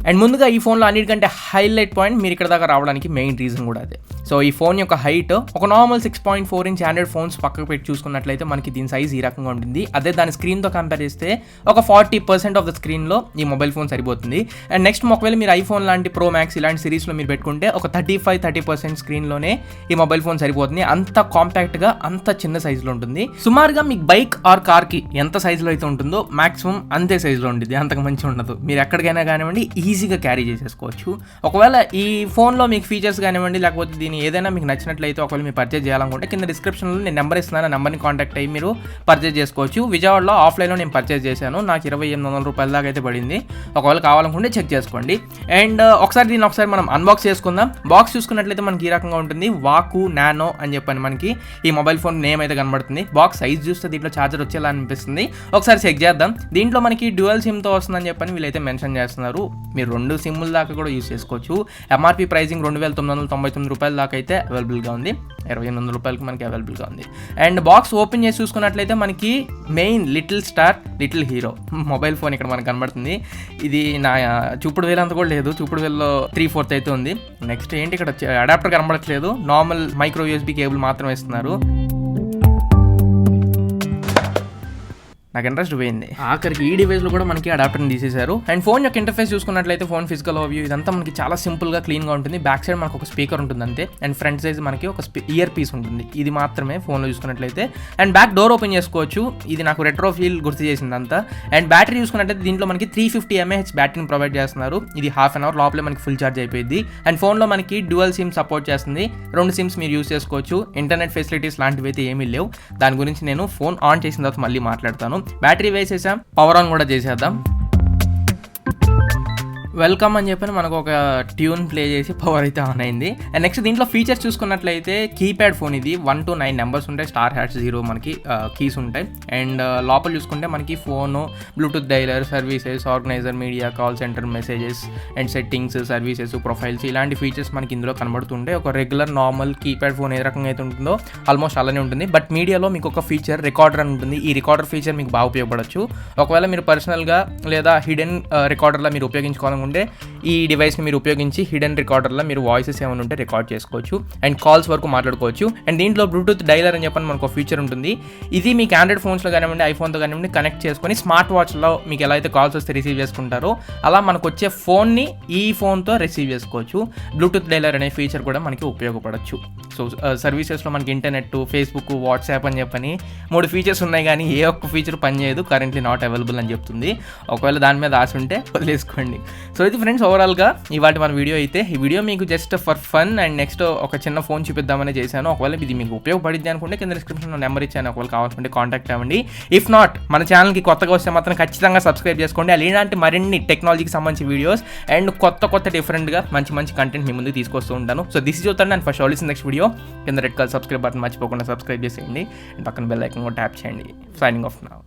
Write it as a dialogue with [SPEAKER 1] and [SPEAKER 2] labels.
[SPEAKER 1] And ముందుగా ఈ ఫోన్లో అన్నిటికంటే హైలైట్ పాయింట్ మీరు ఇక్కడ దాకా రావడానికి మెయిన్ రీజన్ కూడా అదే. సో ఈ ఫోన్ యొక్క హైట్ ఒక నార్మల్ 6.4 ఇంచ్ ఆండ్రాయిడ్ ఫోన్స్ పక్కకు పెట్టి చూసుకున్నట్లయితే మనకి దీని సైజ్ ఈ రకంగా ఉంటుంది. అదే దాని స్క్రీన్తో కంపేర్ చేస్తే ఒక 40% ఆఫ్ ద స్క్రీన్లో ఈ మొబైల్ ఫోన్ సరిపోతుంది. అండ్ నెక్స్ట్ ఒకవేళ మీరు ఐఫోన్ లాంటి ప్రో మ్యాక్స్ ఇలాంటి సిరీస్లో మీరు పెట్టుకుంటే ఒక 30% స్క్రీన్లోనే ఈ మొబైల్ ఫోన్ సరిపోతుంది. అంత కాంపాక్ట్గా అంత చిన్న సైజులో ఉంటుంది. సుమారుగా మీకు బైక్ ఆర్ కార్కి ఎంత సైజులో అయితే ఉంటుందో మాక్సిమం అంతే సైజులో ఉంటుంది, అంతకు మంచి ఉండదు. మీరు ఎక్కడికైనా కానివ్వండి ఈజీగా క్యారీ చేసేసుకోవచ్చు. ఒకవేళ ఈ ఫోన్లో మీకు ఫీచర్స్ కానివ్వండి లేకపోతే దీని ఏదైనా మీకు నచ్చినట్లయితే ఒకవేళ మీరు పర్చేజ్ చేయాలనుకుంటే కింద డిస్క్రిప్షన్లో నేను నెంబర్ ఇస్తున్నాను, ఆ నెంబర్ని కాంటాక్ట్ అయ్యి మీరు పర్చేజ్ చేసుకోవచ్చు. విజయవాడలో ఆఫ్లైన్లో నేను పర్చేజ్ చేశాను, నాకు 2800 రూపాయల దాకా అయితే పడింది. ఒకవేళ కావాలనుకుంటే చెక్ చేసుకోండి. అండ్ దీన్ని ఒకసారి మనం అన్బాక్స్ చేసుకుందాం. బాక్స్ చూసుకున్నట్లయితే మనకి ఈ రకంగా ఉంటుంది, వాకు నానో అని చెప్పని మనకి ఈ మొబైల్ ఫోన్ నేమ్ అయితే కనబడుతుంది. బాక్స్ సైజ్ చూస్తే దీంట్లో ఛార్జర్ వచ్చేలా అనిపిస్తుంది. ఒకసారి చెక్ చేద్దాం. దీంట్లో మనకి డ్యూయల్ సిమ్తో వస్తుందని చెప్పని వీళ్ళైతే మెన్షన్ చేస్తున్నారు. మీరు 2 సిమ్ముల దాకా కూడా యూస్ చేసుకోవచ్చు. ఎంఆర్పీ ప్రైజింగ్ 2999 రూపాయల దాకా అయితే అవైలబుల్గా ఉంది, 2800 రూపాయలకి మనకి అవైలబుల్గా ఉంది. అండ్ బాక్స్ ఓపెన్ చేసి చూసుకున్నట్లయితే మనకి main little star little hero mobile phone ఇక్కడ మనకు కనబడుతుంది. ఇది నా చూపుడు వేలు అంత కూడా లేదు, చూపుడు వేల్లో 3/4 అయితే ఉంది. నెక్స్ట్ ఏంటి ఇక్కడ అడాప్టర్ కనబడట్లేదు, నార్మల్ మైక్రో యూఎస్బీ కేబుల్ మాత్రమే ఇస్తున్నారు. నాకు ఇంట్రెస్ట్ పోయింది. ఆఖరికి ఈ డివైస్లో కూడా మనకి అడాప్టర్ని తీసేశారు. అండ్ ఫోన్ యొక్క ఇంటర్ఫేస్ చూసుకున్నట్లయితే ఫోన్ ఫిజికల్ ఓవర్వ్యూ ఇదంతా మనకి చాలా సింపుల్గా క్లీన్గా ఉంటుంది. బ్యాక్ సైడ్ మనకు ఒక స్పీకర్ ఉంటుంది అంతే. అండ్ ఫ్రంట్ సైజ్ మనకి ఒక ఇయర్ పీస్ ఉంటుంది, ఇది మాత్రమే ఫోన్లో చూసుకున్నట్లయితే. అండ్ బ్యాక్ డోర్ ఓపెన్ చేసుకోవచ్చు, ఇది నాకు రెట్రో ఫీల్ గుర్తు చేసింది అంతా. అండ్ బ్యాటరీ చూసుకున్నట్లయితే దీంట్లో మనకి 350 mAh బ్యాటరీని ప్రొవైడ్ చేస్తున్నారు. ఇది హాఫ్ అన్ అవర్ లోపలే మనకి ఫుల్ ఛార్జ్ అయిపోయింది. అండ్ ఫోన్లో మనకి డ్యూయల్ సిమ్ సపోర్ట్ చేస్తుంది, 2 సిమ్స్ మీరు యూస్ చేసుకోవచ్చు. ఇంటర్నెట్ ఫెసిలిటీస్ లాంటివి అయితే ఏమీ లేవు. దాని గురించి నేను ఫోన్ ఆన్ చేసిన తర్వాత మళ్ళీ మాట్లాడతాను. బ్యాటరీ వేసేసాం, పవర్ ఆన్ కూడా చేసేద్దాం. వెల్కమ్ అని చెప్పి మనకు ఒక ట్యూన్ ప్లే చేసి పవర్ అయితే ఆన్ అయింది. అండ్ నెక్స్ట్ దీంట్లో ఫీచర్స్ చూసుకున్నట్లయితే కీప్యాడ్ ఫోన్ ఇది, 1 to 9 నెంబర్స్ ఉంటాయి, *#0 మనకి కీస్ ఉంటాయి. అండ్ లోపల చూసుకుంటే మనకి phone, bluetooth dialer, services, organiser, media, call centre, messages and settings, services, profiles ఇలాంటి ఫీచర్స్ మనకి ఇందులో కనబడుతుంటాయి. ఒక రెగ్యులర్ నార్మల్ కీప్యాడ్ ఫోన్ ఏ రకంగా అయితే ఉంటుందో ఆల్మోస్ట్ అలానే ఉంటుంది. బట్ మీడియాలో మీకు ఒక ఫీచర్ రికార్డర్ అని ఉంటుంది. ఈ రికార్డర్ ఫీచర్ మీకు బాగా ఉపయోగపడవచ్చు. ఒకవేళ మీరు పర్సనల్గా లేదా హిడెన్ రికార్డర్లా మీరు ఉపయోగించుకోవాలనుకుంటే ఈ డివైస్ని మీరు ఉపయోగించి హిడెన్ రికార్డర్లో మీరు వాయిసెస్ ఏమైనా ఉంటే రికార్డ్ చేసుకోవచ్చు అండ్ కాల్స్ వరకు మాట్లాడుకోవచ్చు. అండ్ దీంట్లో బ్లూటూత్ డైలర్ అని చెప్పని మనకు ఒక ఫీచర్ ఉంటుంది. ఇది మీకు ఆండ్రాయిడ్ ఫోన్స్లో కానివ్వండి, ఐఫోన్తో కానివ్వండి కనెక్ట్ చేసుకొని స్మార్ట్ వాచ్లో మీకు ఎలా అయితే కాల్స్ వస్తే రిసీవ్ చేసుకుంటారో అలా మనకు వచ్చే ఫోన్ని ఈ ఫోన్తో రిసీవ్ చేసుకోవచ్చు. బ్లూటూత్ డైలర్ అనే ఫీచర్ కూడా మనకి ఉపయోగపడవచ్చు. సో సర్వీసెస్లో మనకి ఇంటర్నెట్, ఫేస్బుక్, వాట్సాప్ అని చెప్పని 3 ఫీచర్స్ ఉన్నాయి, కానీ ఏ ఒక్క ఫీచర్ పనిచేయదు, కరెంట్లీ నాట్ అవైలబుల్ అని చెప్తుంది. ఒకవేళ దాని మీద ఆశ ఉంటే వదిలేసుకోండి. సో ఇది ఫ్రెండ్స్ ఓవరాల్గా ఇవాళ మన వీడియో అయితే. ఈ వీడియో మీకు just for fun and next ఒక చిన్న ఫోన్ చూపిద్దామని చేశాను. ఒకవేళ ఇది మీకు ఉపయోగపడిద్ది అనుకుంటే కింద డిస్క్రిప్షన్లో నెంబర్ ఇచ్చాను, ఒకవేళ కావాలనుకుంటే కాంటాక్ట్ అవ్వండి. ఇఫ్ నాట్ మన ఛానల్కి కొత్తగా వస్తే మాత్రం ఖచ్చితంగా సబ్స్క్రైబ్ చేసుకోండి. అలాంటి మరిన్ని టెక్నాలజీకి సంబంధించిన వీడియోస్ అండ్ కొత్త డిఫరెంట్గా మంచి కంటెంట్ మీ ముందుకు తీసుకొస్తూ ఉంటాను. So this is your turn and first all is next video. కింద రెడ్ కలర్ సబ్స్క్రైబ్ బటన్ మర్చిపోకుండా సబ్స్క్రైబ్ చేసేయండి అండ్ పక్కన బెల్ ఐకాన్ కూడా ట్యాప్ చేయండి. Signing off now.